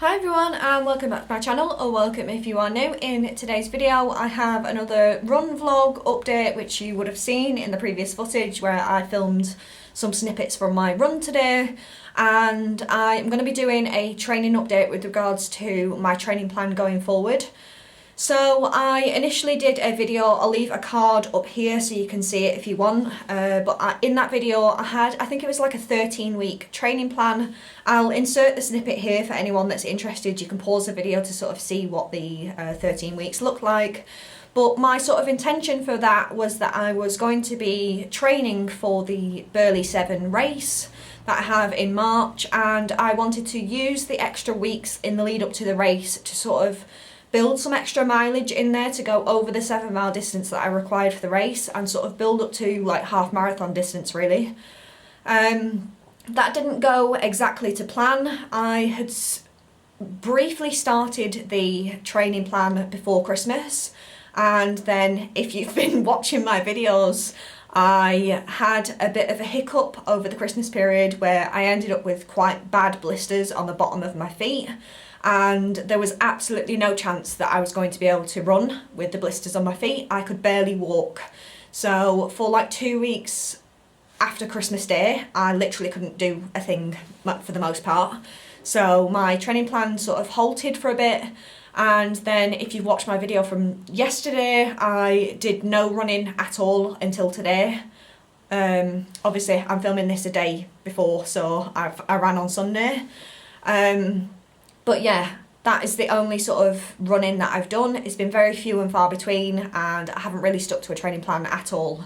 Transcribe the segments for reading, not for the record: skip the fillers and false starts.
Hi everyone and welcome back to my channel, or welcome if you are new. In today's video I have another run vlog update which you would have seen in the previous footage where I filmed some snippets from my run today, and I'm going to be doing a training update with regards to my training plan going forward. So I initially did a video, I'll leave a card up here so you can see it if you want, in that video I had, I think it was like a 13-week training plan. I'll insert the snippet here for anyone that's interested. You can pause the video to sort of see what the 13 weeks look like. But my sort of intention for that was that I was going to be training for the Burghley7 race that I have in March, and I wanted to use the extra weeks in the lead up to the race to sort of build some extra mileage in there to go over the 7-mile distance that I required for the race and sort of build up to like half marathon distance really. That didn't go exactly to plan. I had briefly started the training plan before Christmas, and then if you've been watching my videos, I had a bit of a hiccup over the Christmas period where I ended up with quite bad blisters on the bottom of my feet, and there was absolutely no chance that I was going to be able to run with the blisters on my feet. I could barely walk. So for like 2 weeks after Christmas Day, I literally couldn't do a thing for the most part. So my training plan sort of halted for a bit, and then if you've watched my video from yesterday, I did no running at all until today. Obviously I'm filming this a day before, so I ran on Sunday. But yeah, that is the only sort of running that I've done. It's been very few and far between, and I haven't really stuck to a training plan at all.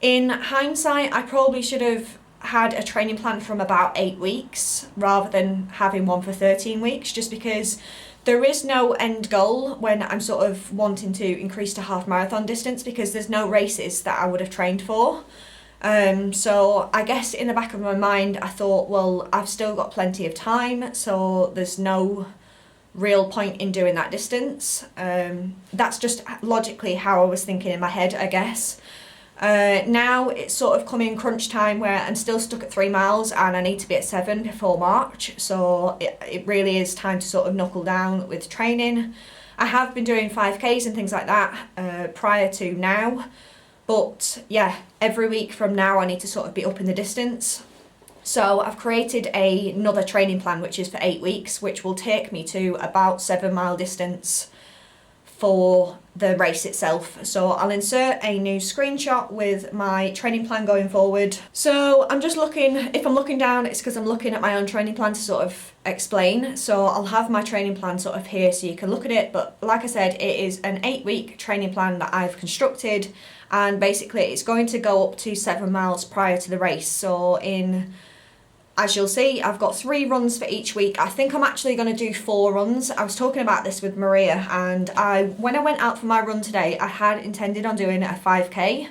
In hindsight, I probably should have had a training plan from about 8 weeks rather than having one for 13 weeks, just because there is no end goal when I'm sort of wanting to increase to half marathon distance, because there's no races that I would have trained for. So I guess in the back of my mind I thought, well, I've still got plenty of time, so there's no real point in doing that distance. That's just logically how I was thinking in my head, I guess. Now it's sort of coming crunch time where I'm still stuck at 3 miles and I need to be at 7 before March, so it really is time to sort of knuckle down with training. I have been doing 5Ks and things like that prior to now. But yeah, every week from now I need to sort of be up in the distance. So I've created another training plan which is for 8 weeks, which will take me to about 7-mile distance for the race itself. So I'll insert a new screenshot with my training plan going forward. So I'm just looking, if I'm looking down, it's because I'm looking at my own training plan to sort of explain. So I'll have my training plan sort of here so you can look at it. But like I said, it is an 8-week training plan that I've constructed, and basically it's going to go up to 7 miles prior to the race. So as you'll see, I've got 3 runs for each week. I think I'm actually going to do 4 runs. I was talking about this with Maria, and when I went out for my run today, I had intended on doing a 5k.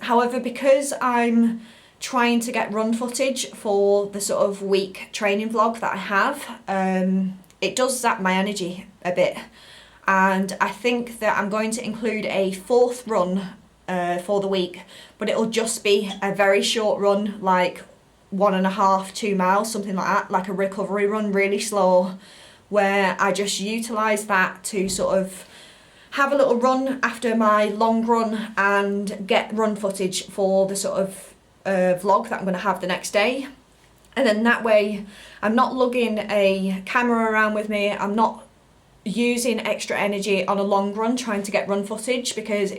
However, because I'm trying to get run footage for the sort of week training vlog that I have, it does zap my energy a bit. And I think that I'm going to include a 4th run for the week, but it'll just be a very short run, like 1.5, 2 miles, something like that, like a recovery run, really slow, where I just utilise that to sort of have a little run after my long run and get run footage for the sort of vlog that I'm going to have the next day. And then that way I'm not lugging a camera around with me, I'm not using extra energy on a long run trying to get run footage, because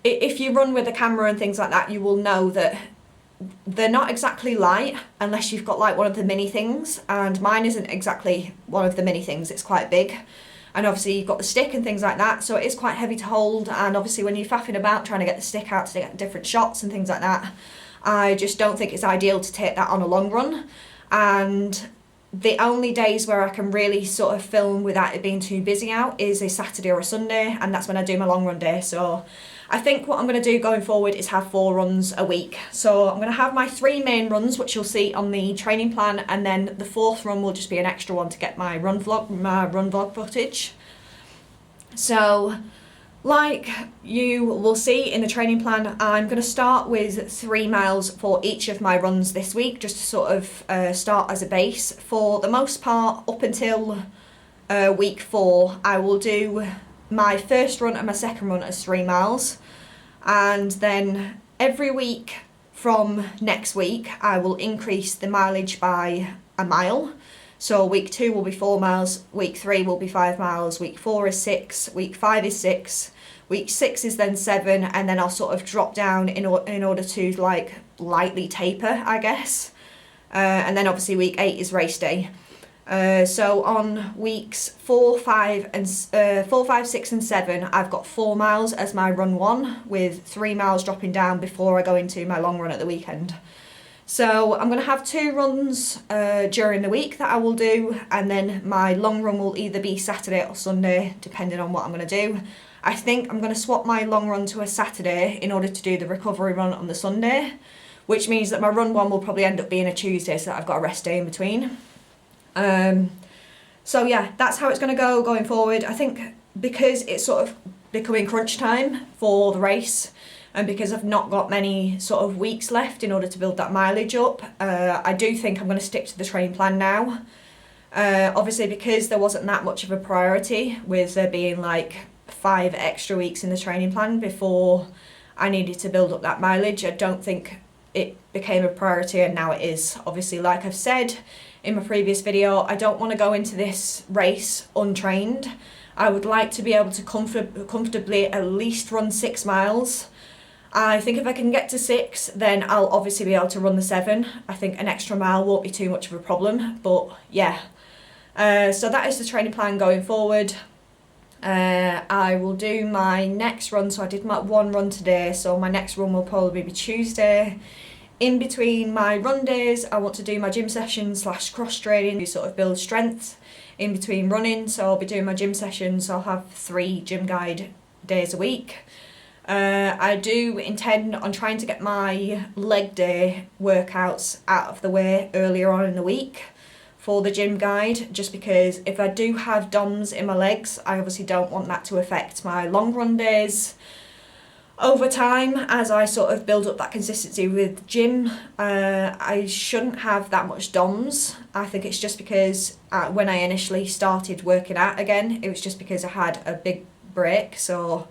if you run with a camera and things like that, you will know that they're not exactly light unless you've got like one of the mini things, and mine isn't exactly one of the mini things, it's quite big, and obviously you've got the stick and things like that, so it is quite heavy to hold. And obviously when you're faffing about trying to get the stick out to get different shots and things like that, I just don't think it's ideal to take that on a long run. And the only days where I can really sort of film without it being too busy out is a Saturday or a Sunday, and that's when I do my long run day. So I think what I'm going to do going forward is have 4 runs a week. So I'm going to have my 3 main runs, which you'll see on the training plan, and then the 4th run will just be an extra one to get my run vlog footage. So like you will see in the training plan, I'm going to start with 3 miles for each of my runs this week, just to sort of start as a base. For the most part, up until week 4, I will do my first run and my second run as 3 miles, and then every week from next week I will increase the mileage by a mile. So week 2 will be 4 miles, week 3 will be 5 miles, week 4 is 6, week 5 is 6, week 6 is then 7, and then I'll sort of drop down in order to like lightly taper, I guess. And then obviously week 8 is race day. So on weeks 4, 5, 6 and 7, I've got 4 miles as my run 1, with 3 miles dropping down before I go into my long run at the weekend. So I'm going to have 2 runs during the week that I will do, and then my long run will either be Saturday or Sunday, depending on what I'm going to do. I think I'm going to swap my long run to a Saturday in order to do the recovery run on the Sunday, which means that my run 1 will probably end up being a Tuesday, so that I've got a rest day in between. So yeah, that's how it's going to go going forward. I think because it's sort of becoming crunch time for the race, and because I've not got many sort of weeks left in order to build that mileage up, I do think I'm going to stick to the training plan now. Obviously because there wasn't that much of a priority with there being like 5 extra weeks in the training plan before I needed to build up that mileage, I don't think it became a priority, and now it is. Obviously, like I've said in my previous video, I don't want to go into this race untrained. I would like to be able to comfortably at least run 6 miles. I think if I can get to 6, then I'll obviously be able to run the 7. I think an extra mile won't be too much of a problem, but yeah. So that is the training plan going forward. I will do my next run, so I did my 1 run today, so my next run will probably be Tuesday. In between my run days, I want to do my gym sessions / cross training to sort of build strength in between running, so I'll be doing my gym sessions, so I'll have 3 gym guide days a week. I do intend on trying to get my leg day workouts out of the way earlier on in the week for the gym guide, just because if I do have DOMs in my legs, I obviously don't want that to affect my long run days. Over time, as I sort of build up that consistency with gym, I shouldn't have that much DOMs. I think it's just because when I initially started working out again, it was just because I had a big break, so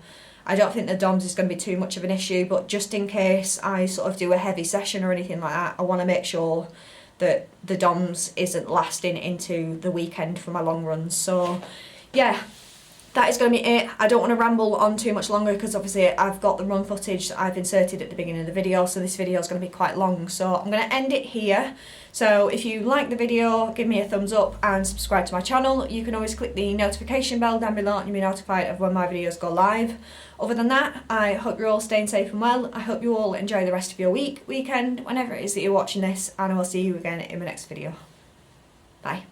I don't think the DOMs is going to be too much of an issue, but just in case I sort of do a heavy session or anything like that, I want to make sure that the DOMs isn't lasting into the weekend for my long runs. So yeah, that is going to be it. I don't want to ramble on too much longer because obviously I've got the run footage that I've inserted at the beginning of the video, so this video is going to be quite long. So I'm going to end it here. So if you like the video, give me a thumbs up and subscribe to my channel. You can always click the notification bell down below and you'll be notified of when my videos go live. Other than that, I hope you're all staying safe and well. I hope you all enjoy the rest of your weekend, whenever it is that you're watching this, and I will see you again in my next video. Bye.